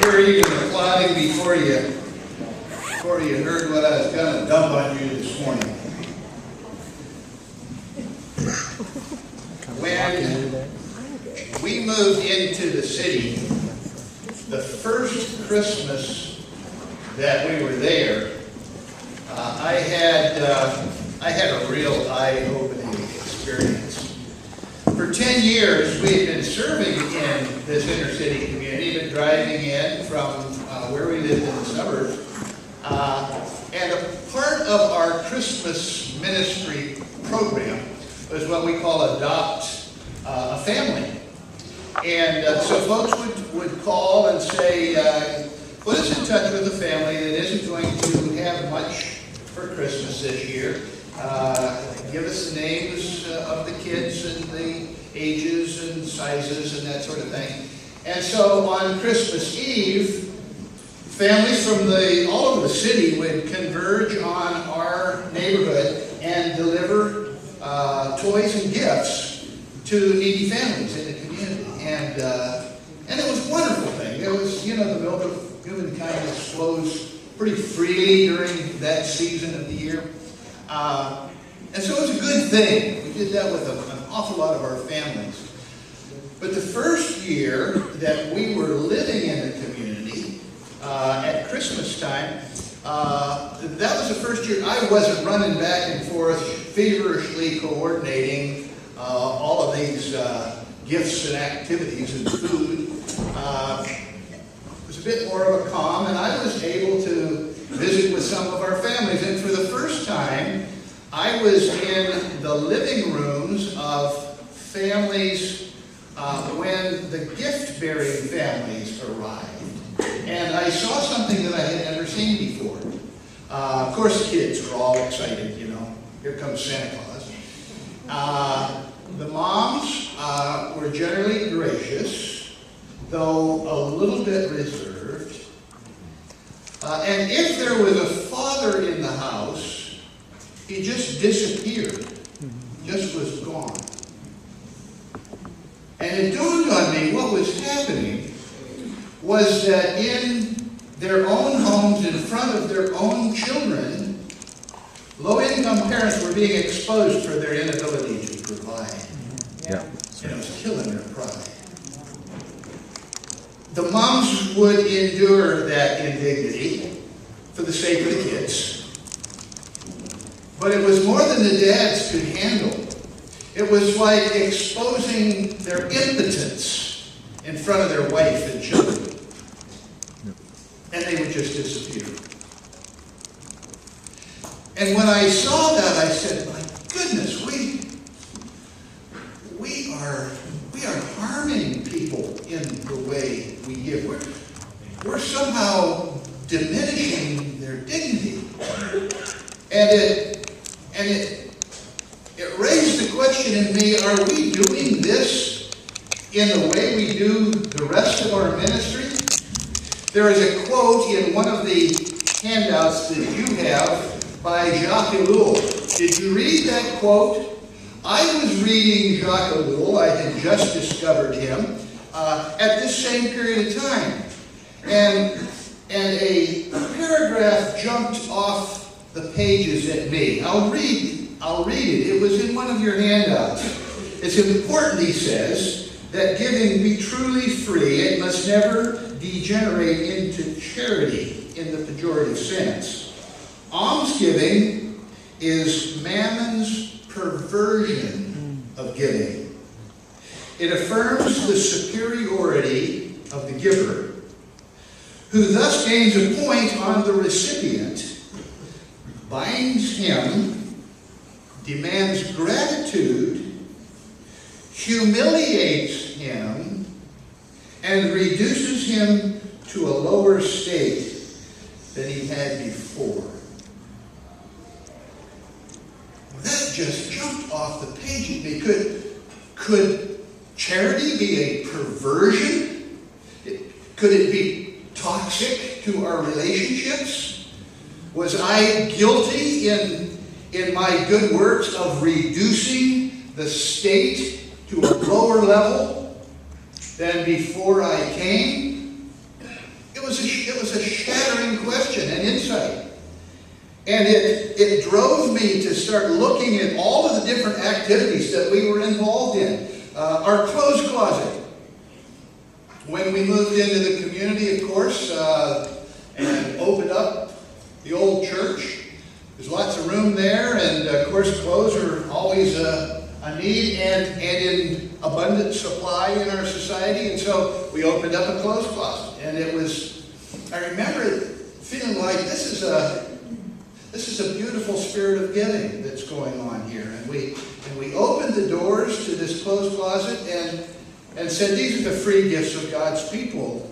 You're even applauding before you heard what I was going to dump on you this morning. When we moved into the city, the first Christmas that we were there, I had a real eye-opening experience. For 10 years, we had been serving in this inner city community, been driving in from where we lived in the suburbs. And a part of our Christmas ministry program was what we call Adopt a Family. And so folks would call and say, put us in touch with a family that isn't going to have much for Christmas this year. Give us the names of the kids and the ages and sizes and that sort of thing. And so on Christmas Eve, families from all over the city would converge on our neighborhood and deliver toys and gifts to needy families in the community. And it was a wonderful thing. It was, the milk of human kindness flows pretty freely during that season of the year. And so it was a good thing. We did that with an awful lot of our families. But the first year that we were living in the community, at Christmas time, that was the first year I wasn't running back and forth, feverishly coordinating all of these gifts and activities and food. It was a bit more of a calm, and I was able to visit with some of our families. And for the first time, I was in the living rooms of families when the gift-bearing families arrived. And I saw something that I had never seen before. Of course, the kids were all excited, Here comes Santa Claus. The moms were generally gracious, though a little bit reserved. And if there was a father in the house, he just disappeared, just was gone. And it dawned on me what was happening was that in their own homes, in front of their own children, low-income parents were being exposed for their inability to provide. Yeah. And it was killing their pride. The moms would endure that indignity for the sake of the kids. But it was more than the dads could handle. It was like exposing their impotence in front of their wife and children. And they would just disappear. And when I saw that, I said, my goodness, we are harming people in the way we give. We're somehow diminishing their dignity. And it raised the question in me, are we doing this in the way we do the rest of our ministry? There is a quote in one of the handouts that you have by Jacques Ellul. Did you read that quote? I was reading Jacques Ellul. I had just discovered him at this same period of time. And a paragraph jumped off the pages at me. I'll read it. It was in one of your handouts. It's important, he says, that giving be truly free. It must never degenerate into charity in the pejorative sense. Almsgiving is mammon's perversion of giving. It affirms the superiority of the giver, who thus gains a point on the recipient, binds him, demands gratitude, humiliates him, and reduces him to a lower state than he had before. Well, that just jumped off the page at me. Could charity be a perversion? Could it be toxic to our relationships? Was I guilty in my good works of reducing the state to a lower level than before I came? It It was a shattering question and insight. And it drove me to start looking at all of the different activities that we were involved in. Our clothes closet. When we moved into the community, of course, and opened up the old church, there's lots of room there, and of course clothes are always a need and in abundant supply in our society, and so we opened up a clothes closet. And it was, I remember feeling like this is a beautiful spirit of giving that's going on here. And we opened the doors to this clothes closet and said, these are the free gifts of God's people.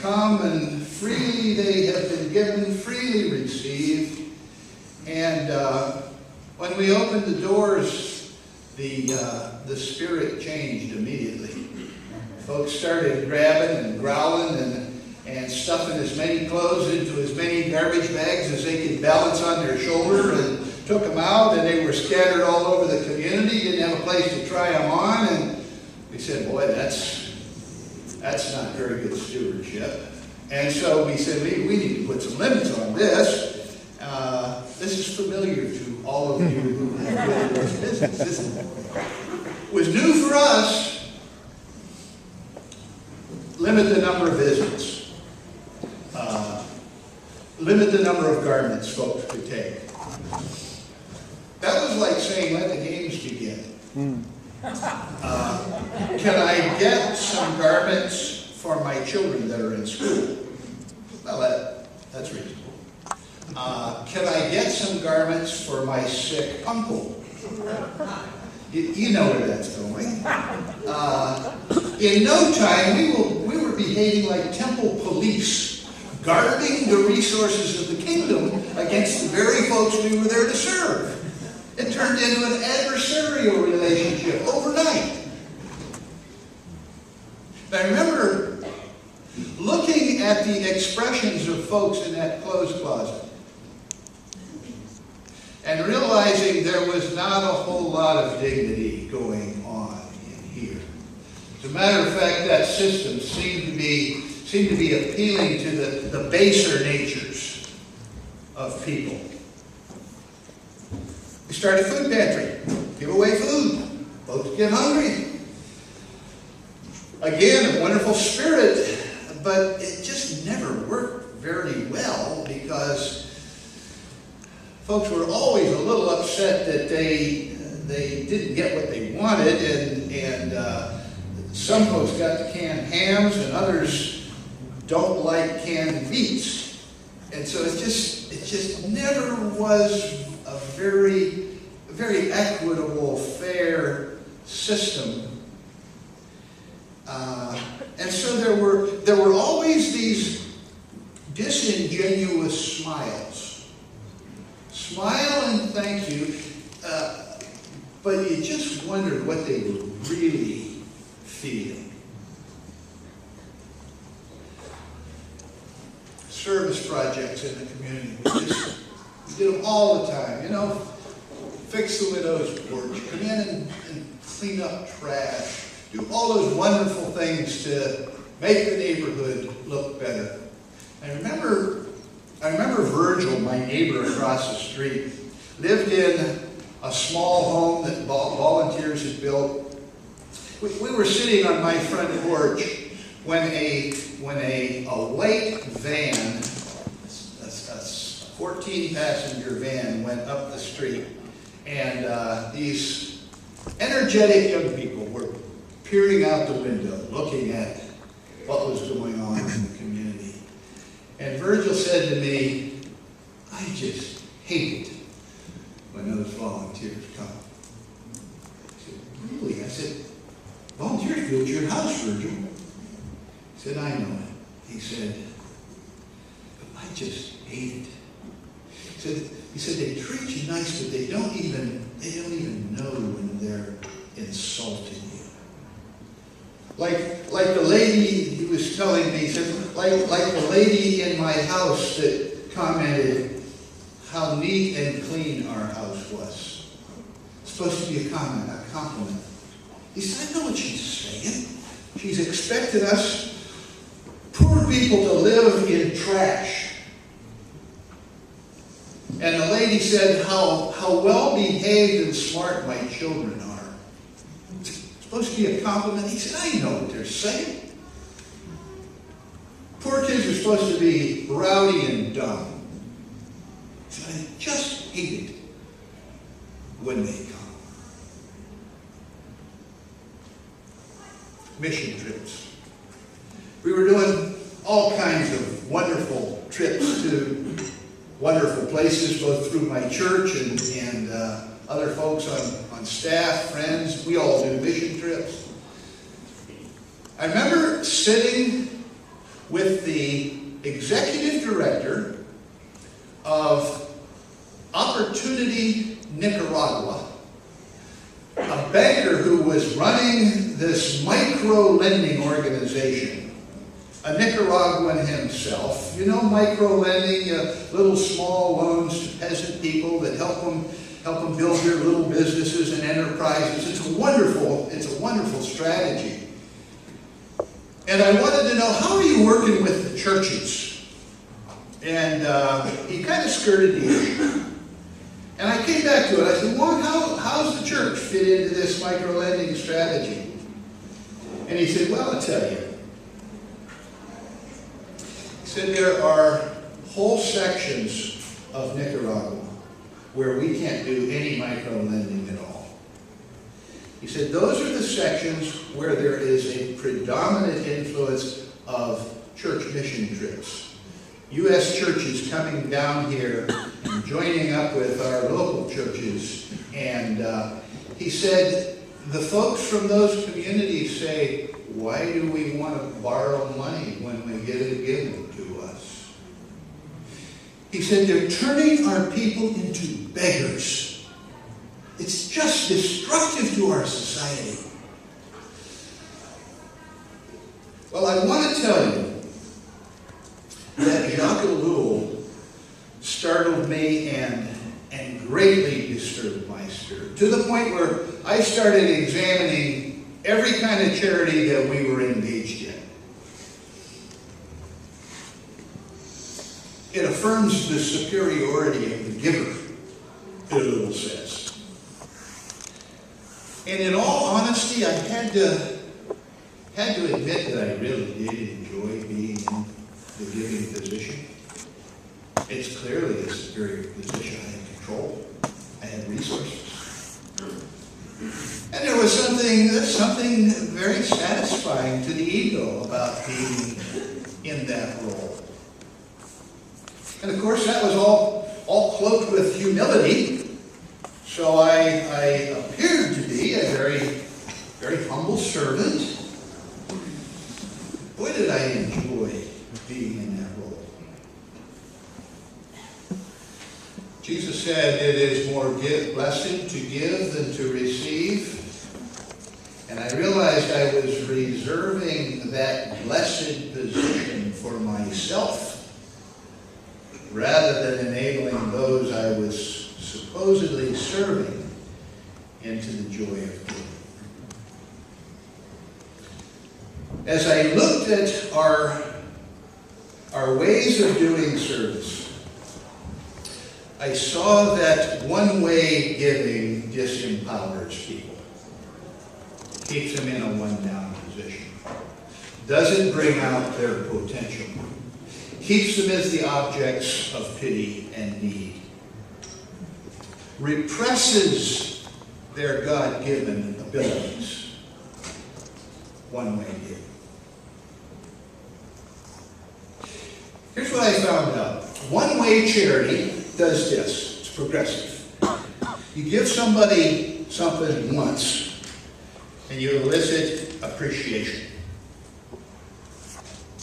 Come, and freely they have been given, freely receive. And when we opened the doors, the spirit changed immediately. Folks started grabbing and growling and stuffing as many clothes into as many garbage bags as they could balance on their shoulder, and took them out, and they were scattered all over the community, didn't have a place to try them on, and we said, boy, that's not very good stewardship. And so we said, we need to put some limits on this. This is familiar to all of you who have been in this business. This was new for us. Limit the number of visits. Limit the number of garments folks could take. That was like saying, let the games begin. Can I get some garments for my children that are in school? Well, that's reasonable. Can I get some garments for my sick uncle? You know where that's going. In no time, we were behaving like temple police, guarding the resources of the kingdom against the very folks we were there to serve. It turned into an adversarial relationship overnight. I remember looking at the expressions of folks in that clothes closet and realizing there was not a whole lot of dignity going on in here. As a matter of fact, that system seemed to be appealing to the baser natures of people. We started a food pantry, give away food. Folks get hungry. Again, a wonderful spirit, but it just never worked very well because folks were always a little upset that they didn't get what they wanted, and some folks got the canned hams and others don't like canned meats. And so it just never was a very equitable, fair system. And so there were always these disingenuous smiles. Smile and thank you, but you just wondered what they were really feeling. Service projects in the community. We did them all the time. You know, fix the widow's porch, come in and clean up trash, do all those wonderful things to make the neighborhood look better. I remember Virgil, my neighbor across the street, lived in a small home that volunteers had built. We were sitting on my front porch when a white van, a 14-passenger van, went up the street, and these energetic young people were peering out the window, looking at what was going on in the community. And Virgil said to me, I just hate it when those volunteers come. I said, really? I said, volunteers built your house, Virgil. He said, I know it. He said, but I just hate it. He said they treat you nice, but they don't even know when they're insulting you. Like the lady he was telling me, he said, like the lady in my house that commented how neat and clean our house was. It's supposed to be a compliment. He said, I know what she's saying. She's expected us, poor poor people to live in trash. And the lady said how well-behaved and smart my children are. It's supposed to be a compliment. He said, I know what they're saying. Poor kids are supposed to be rowdy and dumb. He said, I just hate it when they come. Mission trips. We were doing all kinds of wonderful trips to wonderful places, both through my church and other folks on staff, friends. We all do mission trips. I remember sitting with the executive director of Opportunity Nicaragua, a banker who was running this micro-lending organization, a Nicaraguan himself. You know, micro-lending, little small loans to peasant people that help them build their little businesses and enterprises. It's a wonderful strategy. And I wanted to know, how are you working with the churches? And he kind of skirted the issue. And I came back to it. I said, Juan, how's the church fit into this micro-lending strategy? And he said, well, I'll tell you. He said, there are whole sections of Nicaragua where we can't do any micro-lending at all. He said, those are the sections where there is a predominant influence of church mission trips. U.S. churches coming down here and joining up with our local churches. And he said, the folks from those communities say, why do we want to borrow money when we get it given to us? He said, they're turning our people into beggars. It's just destructive to our society. Well, I want to tell you that Jacques Ellul startled me and greatly disturbed my spirit, to the point where I started examining every kind of charity that we were engaged in. It affirms the superiority of the giver, Ellul says. And in all honesty, I had to admit that I really did enjoy being in the giving position. It's clearly a superior position. I had control. I had resources. And there was something very satisfying to the ego about being in that role. And of course, that was all cloaked with humility. So I appeared to be a very, very humble servant. Boy, did I enjoy being in that role. Jesus said, it is more blessed to give than to receive. And I realized I was reserving that blessed position for myself rather than enabling those I was supposedly serving into the joy of giving. As I looked at our ways of doing service, I saw that one-way giving disempowers people, keeps them in a one-down position, doesn't bring out their potential, keeps them as the objects of pity and need, represses their God-given abilities. One-way giving. Here's what I found out. One-way charity does this. It's progressive. You give somebody something once, and you elicit appreciation.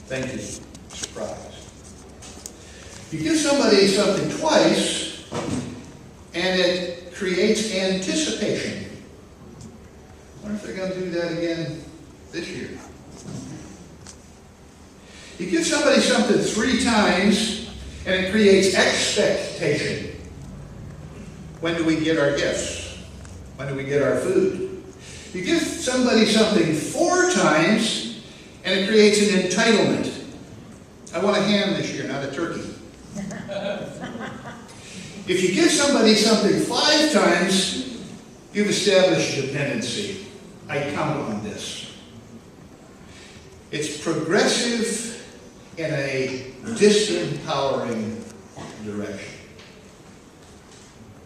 Thank you. Surprise. You give somebody something twice, and it creates anticipation. I wonder if they're going to do that again this year. You give somebody something 3 times, and it creates expectation. When do we get our gifts? When do we get our food? You give somebody something 4 times, and it creates an entitlement. I want a ham this year, not a turkey. If you give somebody something 5 times, you've established dependency. I count on this. It's progressive in a disempowering direction.